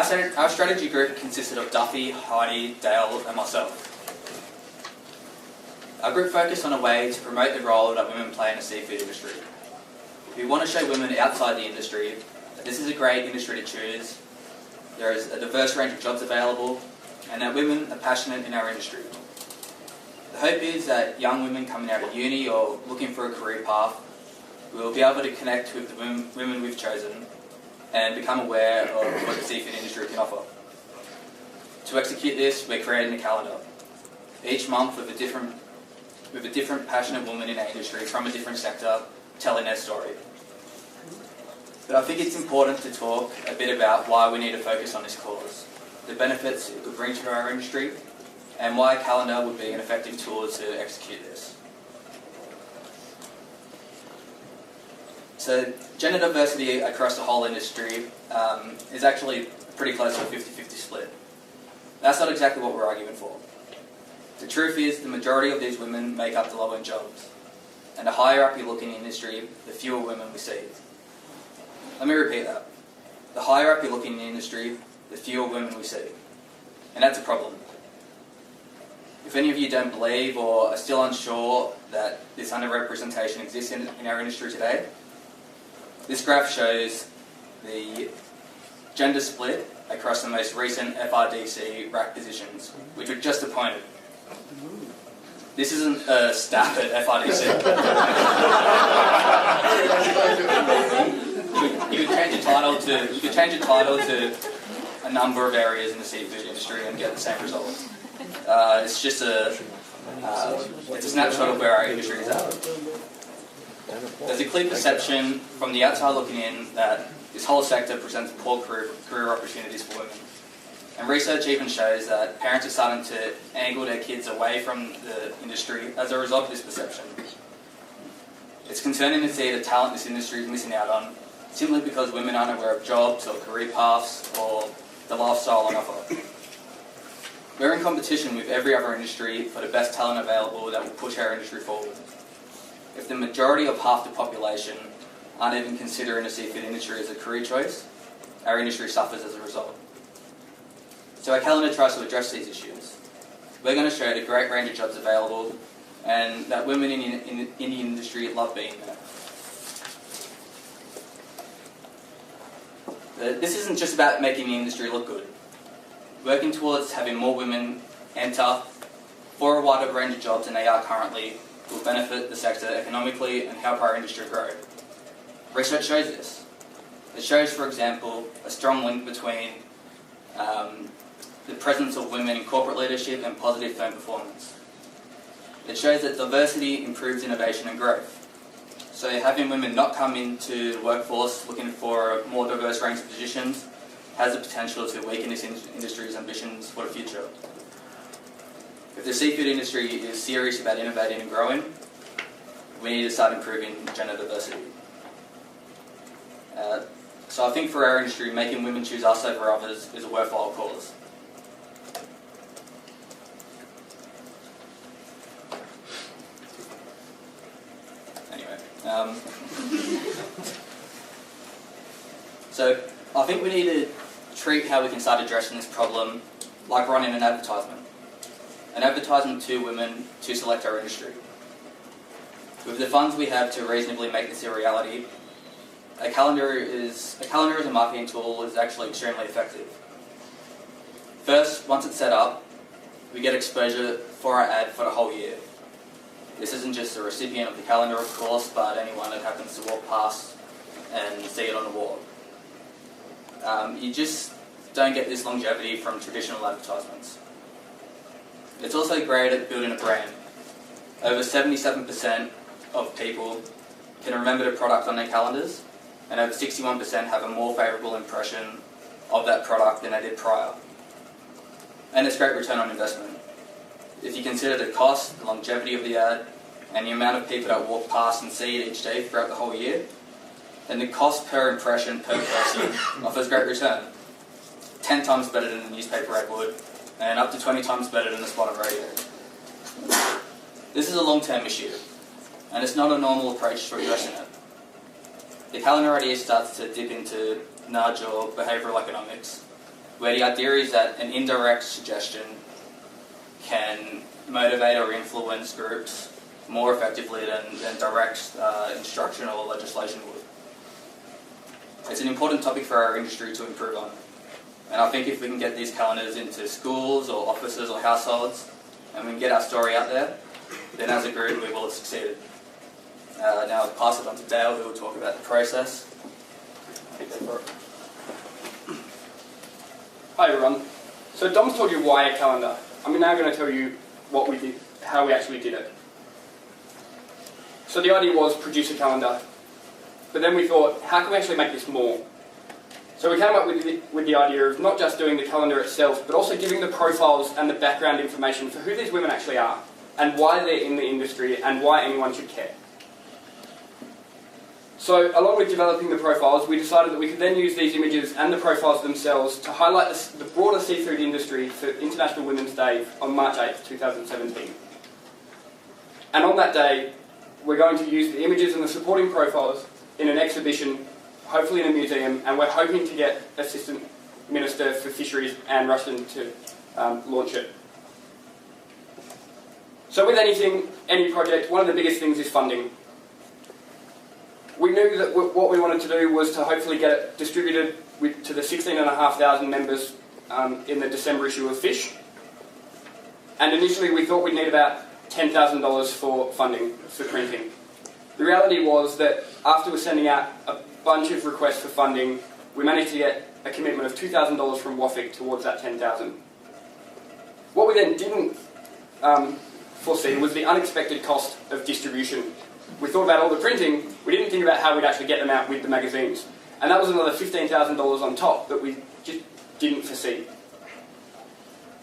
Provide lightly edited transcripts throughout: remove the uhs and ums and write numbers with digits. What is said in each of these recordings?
Our strategy group consisted of Duffy, Heidi, Dale and myself. Our group focused on a way to promote the role that women play in the seafood industry. We want to show women outside the industry that this is a great industry to choose, there is a diverse range of jobs available, and that women are passionate in our industry. The hope is that young women coming out of uni or looking for a career path will be able to connect with the women we've chosen and become aware of what the seafood industry can offer. To execute this, we're creating a calendar. Each month with a different passionate woman in our industry from a different sector telling their story. But I think it's important to talk a bit about why we need to focus on this cause, the benefits it could bring to our industry, and why a calendar would be an effective tool to execute this. So gender diversity across the whole industry is actually pretty close to a 50-50 split. That's not exactly what we're arguing for. The truth is the majority of these women make up the low-end jobs, and the higher up you look in the industry, the fewer women we see. Let me repeat that. The higher up you look in the industry, the fewer women we see. And that's a problem. If any of you don't believe or are still unsure that this underrepresentation exists in our industry today, this graph shows the gender split across the most recent FRDC rack positions, which were just appointed. This isn't a staff at FRDC. You could change your title to a number of areas in the seafood industry and get the same result. It's just it's a snapshot of where our industry is at. There's a clear perception from the outside looking in that this whole sector presents poor career opportunities for women. And research even shows that parents are starting to angle their kids away from the industry as a result of this perception. It's concerning to see the talent this industry is missing out on simply because women aren't aware of jobs or career paths or the lifestyle on offer. We're in competition with every other industry for the best talent available that will push our industry forward. If the majority of half the population aren't even considering the seafood industry as a career choice, our industry suffers as a result. So our calendar tries to address these issues. We're going to show the great range of jobs available and that women in the industry love being there. This isn't just about making the industry look good. Working towards having more women enter for a wider range of jobs than they are currently will benefit the sector economically and help our industry grow. Research shows this. It shows, for example, a strong link between the presence of women in corporate leadership and positive firm performance. It shows that diversity improves innovation and growth. So having women not come into the workforce looking for a more diverse range of positions has the potential to weaken this industry's ambitions for the future. If the seafood industry is serious about innovating and growing, we need to start improving gender diversity. So I think for our industry, making women choose us over others is a worthwhile cause. Anyway, so I think we need to treat how we can start addressing this problem like running an advertisement. An advertisement to women to select our industry. With the funds we have to reasonably make this a reality, a calendar as a marketing tool is actually extremely effective. First, once it's set up, we get exposure for our ad for the whole year. This isn't just the recipient of the calendar, of course, but anyone that happens to walk past and see it on the wall. You just don't get this longevity from traditional advertisements. It's also great at building a brand. Over 77% of people can remember the product on their calendars, and over 61% have a more favourable impression of that product than they did prior. And it's great return on investment. If you consider the cost, the longevity of the ad, and the amount of people that walk past and see it each day throughout the whole year, then the cost per impression per person offers great return. 10 times better than the newspaper ad would, and up to 20 times better than the spot on radio. This is a long-term issue, and it's not a normal approach to addressing it. The calendar idea starts to dip into nudge or behavioural economics, where the idea is that an indirect suggestion can motivate or influence groups more effectively than direct instruction or legislation would. It's an important topic for our industry to improve on. And I think if we can get these calendars into schools or offices or households, and we can get our story out there, then as a group we will have succeeded. Now I'll pass it on to Dale, who will talk about the process. Hi everyone. So Dom's told you why a calendar. I'm now going to tell you what we did, how we actually did it. So the idea was produce a calendar, but then we thought, how can we actually make this more? So we came up with the idea of not just doing the calendar itself, but also giving the profiles and the background information for who these women actually are, and why they're in the industry, and why anyone should care. So along with developing the profiles, we decided that we could then use these images and the profiles themselves to highlight the broader seafood industry for International Women's Day on March 8th, 2017. And on that day, we're going to use the images and the supporting profiles in an exhibition, hopefully in a museum, and we're hoping to get Assistant Minister for Fisheries, Anne Rushton, to launch it. So with any project, one of the biggest things is funding. We knew that what we wanted to do was to hopefully get it distributed to the 16,500 members in the December issue of Fish. And initially we thought we'd need about $10,000 for funding, for printing. The reality was that after we're sending out a bunch of requests for funding, we managed to get a commitment of $2,000 from WAFIC towards that $10,000. What we then didn't foresee was the unexpected cost of distribution. We thought about all the printing, we didn't think about how we'd actually get them out with the magazines. And that was another $15,000 on top that we just didn't foresee.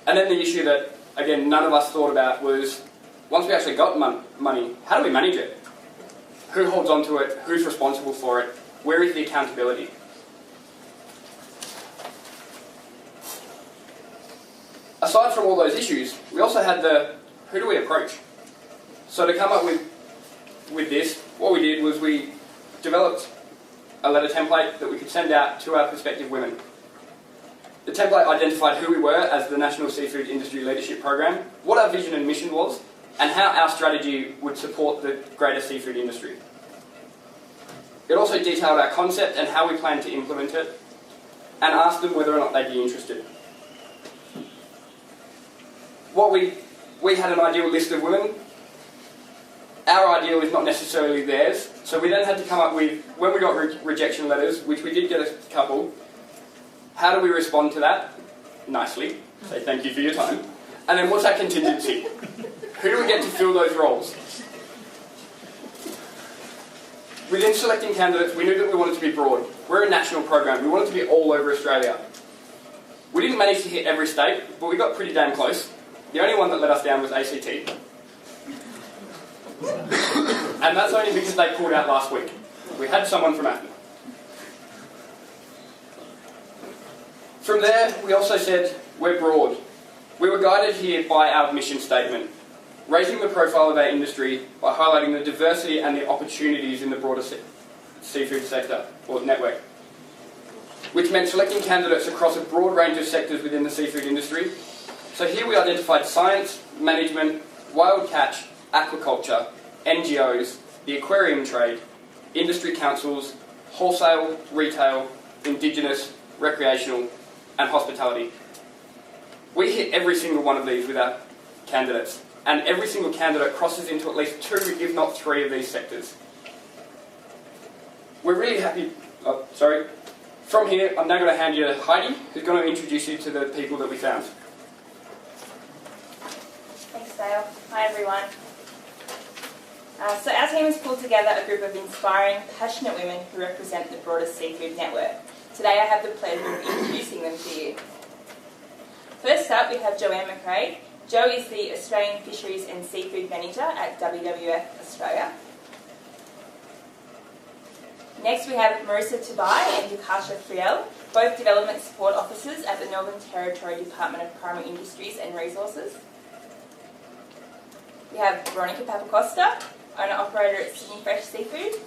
And then the issue that, again, none of us thought about was, once we actually got money, how do we manage it? Who holds on to it? Who's responsible for it? Where is the accountability? Aside from all those issues, we also had the, who do we approach? So to come up with this, what we did was we developed a letter template that we could send out to our prospective women. The template identified who we were as the National Seafood Industry Leadership Program, what our vision and mission was, and how our strategy would support the greater seafood industry. It also detailed our concept and how we plan to implement it, and asked them whether or not they'd be interested. We had an ideal list of women. Our ideal is not necessarily theirs, so we then had to come up with, when we got rejection letters, which we did get a couple, how do we respond to that? Nicely, say thank you for your time. And then what's our contingency? Who do we get to fill those roles? Within selecting candidates, we knew that we wanted to be broad. We're a national program, we wanted to be all over Australia. We didn't manage to hit every state, but we got pretty damn close. The only one that let us down was ACT. And that's only because they pulled out last week. We had someone from AFNA. From there, we also said, we're broad. We were guided here by our mission statement, raising the profile of our industry by highlighting the diversity and the opportunities in the broader seafood sector, or network, which meant selecting candidates across a broad range of sectors within the seafood industry. So here we identified science, management, wild catch, aquaculture, NGOs, the aquarium trade, industry councils, wholesale, retail, indigenous, recreational, and hospitality. We hit every single one of these with our candidates, and every single candidate crosses into at least 2, if not 3 of these sectors. We're really happy, From here, I'm now going to hand you to Heidi, who's going to introduce you to the people that we found. Thanks, Dale. Hi, everyone. So our team has pulled together a group of inspiring, passionate women who represent the broader seafood network. Today I have the pleasure of introducing them to you. First up, we have Joanne McRae. Jo is the Australian Fisheries and Seafood Manager at WWF Australia. Next, we have Marissa Tabai and Dukasha Friel, both Development Support Officers at the Northern Territory Department of Primary Industries and Resources. We have Veronica Papacosta, owner-operator at Sydney Fresh Seafood.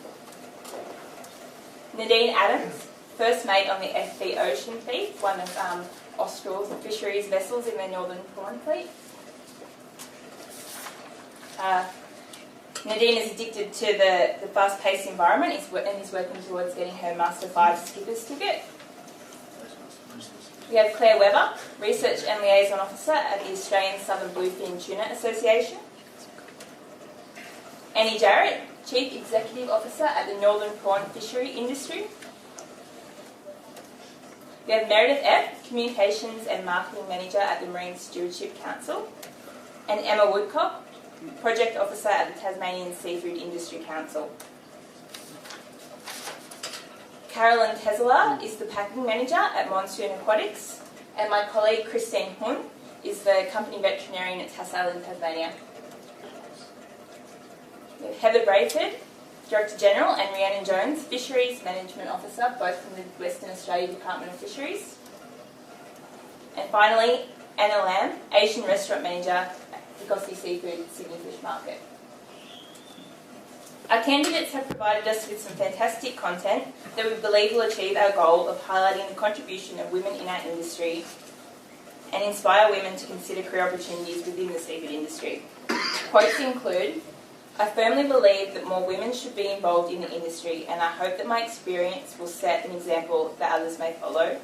Nadine Adams, first mate on the FB Ocean Thief, one of Australs and fisheries vessels in their northern prawn fleet. Nadine is addicted to the fast-paced environment and is working towards getting her Master 5 skipper's ticket. We have Claire Webber, Research and Liaison Officer at the Australian Southern Bluefin Tuna Association. Annie Jarrett, Chief Executive Officer at the Northern Prawn Fishery Industry. We have Meredith F, Communications and Marketing Manager at the Marine Stewardship Council. And Emma Woodcock, Project Officer at the Tasmanian Seafood Industry Council. Carolyn Tezelar is the Packing Manager at Monsoon Aquatics, and my colleague Christine Hun is the Company Veterinarian at Tassal in Tasmania. We have Heather Brayford, Director General, and Rhiannon Jones, Fisheries Management Officer, both from the Western Australia Department of Fisheries. And finally, Anna Lamb, Asian Restaurant Manager at Gossi Seafood, Sydney Fish Market. Our candidates have provided us with some fantastic content that we believe will achieve our goal of highlighting the contribution of women in our industry and inspire women to consider career opportunities within the seafood industry. Quotes include, "I firmly believe that more women should be involved in the industry, and I hope that my experience will set an example that others may follow.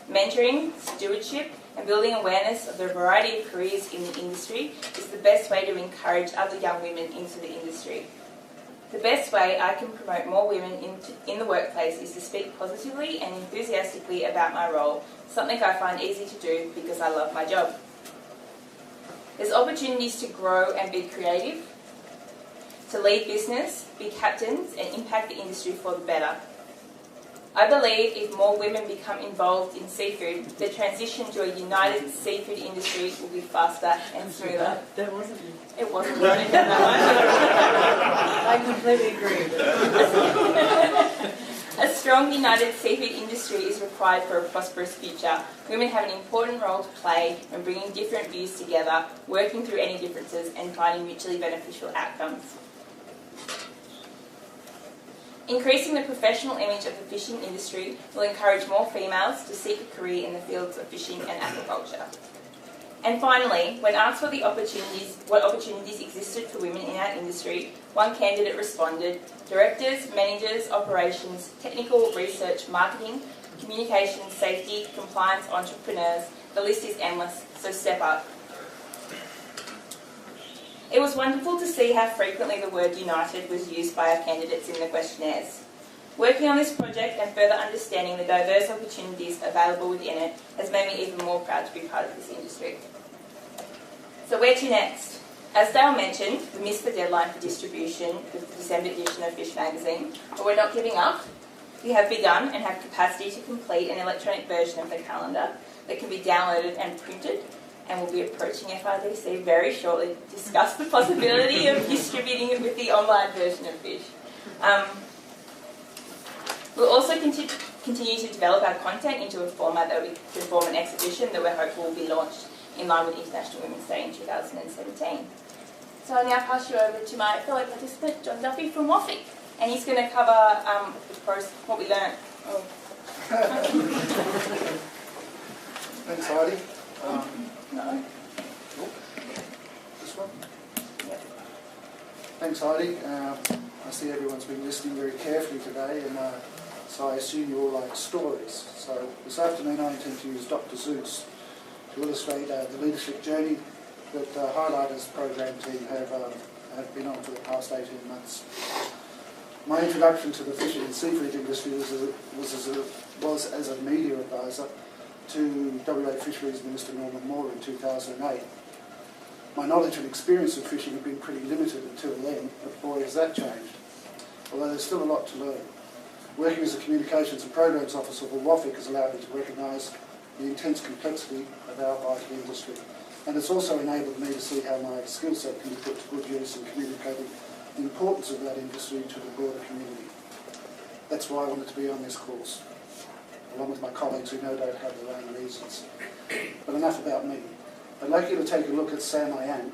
Mentoring, stewardship, and building awareness of the variety of careers in the industry is the best way to encourage other young women into the industry. The best way I can promote more women in the workplace is to speak positively and enthusiastically about my role, something I find easy to do because I love my job. There's opportunities to grow and be creative, to lead business, be captains, and impact the industry for the better. I believe if more women become involved in seafood, the transition to a united seafood industry will be faster and smoother." That wasn't you. It wasn't. I completely agree. A strong, united seafood industry is required for a prosperous future. Women have an important role to play in bringing different views together, working through any differences, and finding mutually beneficial outcomes. Increasing the professional image of the fishing industry will encourage more females to seek a career in the fields of fishing and aquaculture. And finally, when asked what opportunities existed for women in our industry, one candidate responded, "Directors, managers, operations, technical, research, marketing, communications, safety, compliance, entrepreneurs, the list is endless, so step up." It was wonderful to see how frequently the word united was used by our candidates in the questionnaires. Working on this project and further understanding the diverse opportunities available within it has made me even more proud to be part of this industry. So where to next? As Dale mentioned, we missed the deadline for distribution with the December edition of Fish magazine, but we're not giving up. We have begun and have capacity to complete an electronic version of the calendar that can be downloaded and printed, and we'll be approaching FRDC very shortly to discuss the possibility of distributing it with the online version of Fish. We'll also continue to develop our content into a format that we can form an exhibition that we're hopeful will be launched in line with International Women's Day in 2017. So I'll now pass you over to my fellow participant, John Duffy from WAFIC, and he's going to cover what we learned. Thanks, Heidi. No. This one? Yep. Thanks, Heidi. I see everyone's been listening very carefully today, and so I assume you all like stories. So this afternoon I intend to use Dr. Zeus to illustrate the leadership journey that Highlighters program team have been on for the past 18 months. My introduction to the fishing and seafood industry was as a media advisor to WA Fisheries Minister Norman Moore in 2008. My knowledge and experience of fishing had been pretty limited until then, but boy has that changed. Although there's still a lot to learn. Working as a communications and programs officer for WAFIC has allowed me to recognise the intense complexity of our vital industry. And it's also enabled me to see how my skill set can be put to good use in communicating the importance of that industry to the broader community. That's why I wanted to be on this course, along with my colleagues who no doubt have their own reasons. But enough about me. I'd like you to take a look at Sam I Am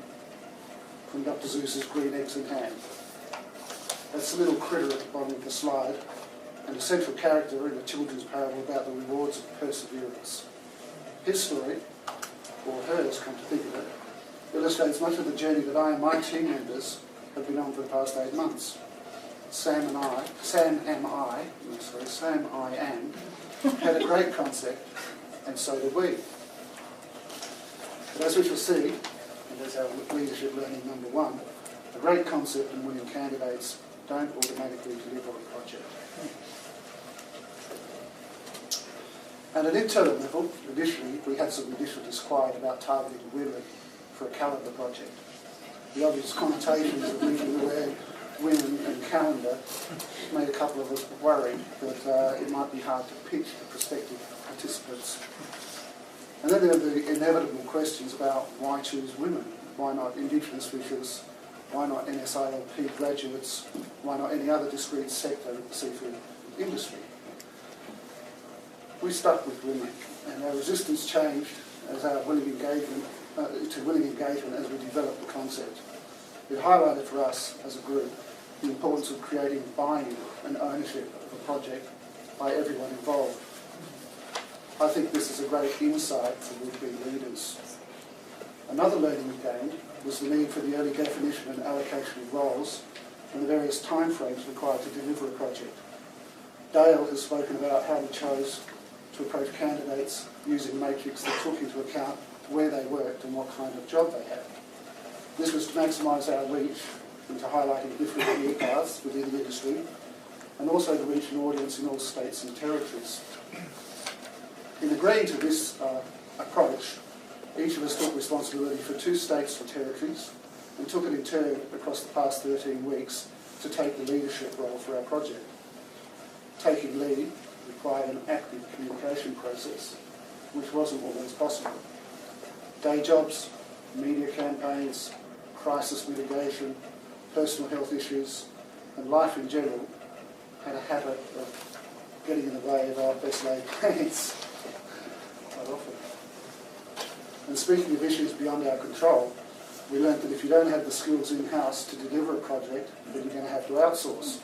from Dr. Zeus's Green Eggs and Ham. That's the little critter at the bottom of the slide, and a central character in a children's parable about the rewards of perseverance. His story, or hers, come to think of it, illustrates much of the journey that I and my team members have been on for the past 8 months. Sam and I had a great concept, and so did we. But as we shall see, and as our leadership learning number 1, a great concept and winning candidates don't automatically deliver a project. At an internal level, initially, we had some initial disquiet about targeting women for a calendar project. The obvious connotations of linking the word women and calendar made a couple of us worried that it might be hard to pitch to prospective participants. And then there were the inevitable questions about why choose women? Why not Indigenous fishers? Why not NSILP graduates? Why not any other discrete sector of the seafood industry? We stuck with women, and our resistance changed as our willing engagement as we developed the concept. It highlighted for us as a group the importance of creating buy-in and ownership of a project by everyone involved. I think this is a great insight for would-be leaders. Another learning we gained was the need for the early definition and allocation of roles and the various timeframes required to deliver a project. Dale has spoken about how we chose to approach candidates using a matrix that took into account where they worked and what kind of job they had. This was to maximise our reach into highlighting different career paths within the industry and also to reach an audience in all states and territories. In agreeing to this approach, each of us took responsibility for 2 states or territories and took it in turn across the past 13 weeks to take the leadership role for our project. Taking lead required an active communication process, which wasn't always possible. Day jobs, media campaigns, crisis mitigation, personal health issues, and life in general had a habit of getting in the way of our best laid plans quite often. And speaking of issues beyond our control, we learnt that if you don't have the skills in-house to deliver a project, then you're going to have to outsource.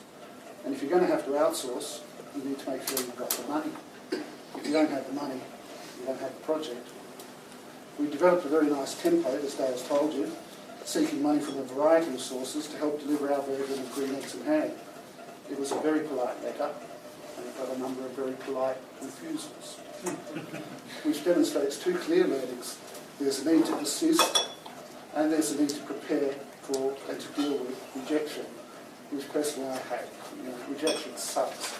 And if you're going to have to outsource, you need to make sure you've got the money. If you don't have the money, you don't have the project. We developed a very nice template, as Dale's told you, seeking money from a variety of sources to help deliver our version of Green Eggs in Hand. It was a very polite letter, and it got a number of very polite refusals, which demonstrates 2 clear learnings. There's a need to persist, and there's a need to prepare for and to deal with rejection, which personally I hate. Rejection sucks.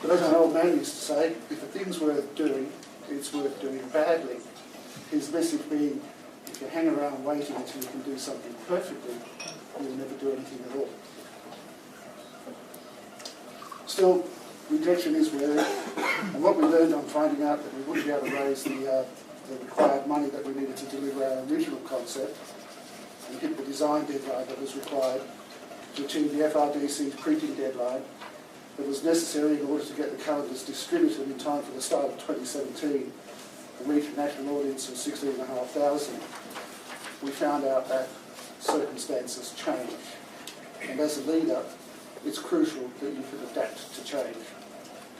But as an old man used to say, if a thing's worth doing, it's worth doing badly. His message being, if you hang around waiting until you can do something perfectly, you'll never do anything at all. Still, rejection is rare, and what we learned on finding out that we wouldn't be able to raise the required money that we needed to deliver our original concept and hit the design deadline that was required to achieve the FRDC's printing deadline that was necessary in order to get the calendars distributed in time for the start of 2017 and reach a national audience of 16,500. We found out that circumstances change, and as a leader, it's crucial that you can adapt to change.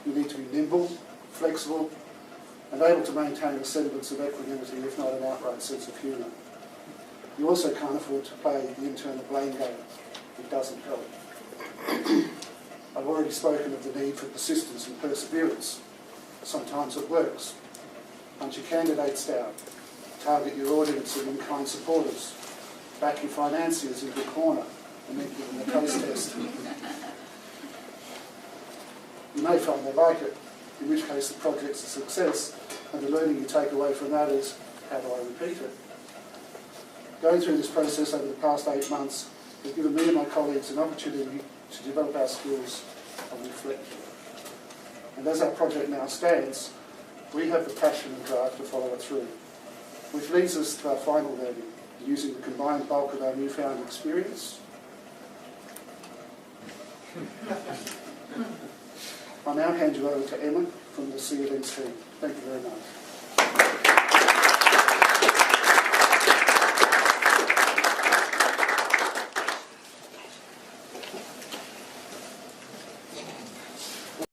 You need to be nimble, flexible, and able to maintain a semblance of equanimity, if not an outright sense of humour. You also can't afford to play the internal blame game. It doesn't help. I've already spoken of the need for persistence and perseverance. Sometimes it works. Hunt your candidates down. Target your audience of in-kind supporters. Back your financiers into a corner and then give them a taste test. You may find they like it, in which case the project's a success, and the learning you take away from that is, how do I repeat it? Going through this process over the past 8 months has given me and my colleagues an opportunity to develop our skills of reflection. And as our project now stands, we have the passion and drive to follow it through, which leads us to our final learning, using the combined bulk of our newfound experience. I'll now hand you over to Emma from the CLNC. Thank you very much.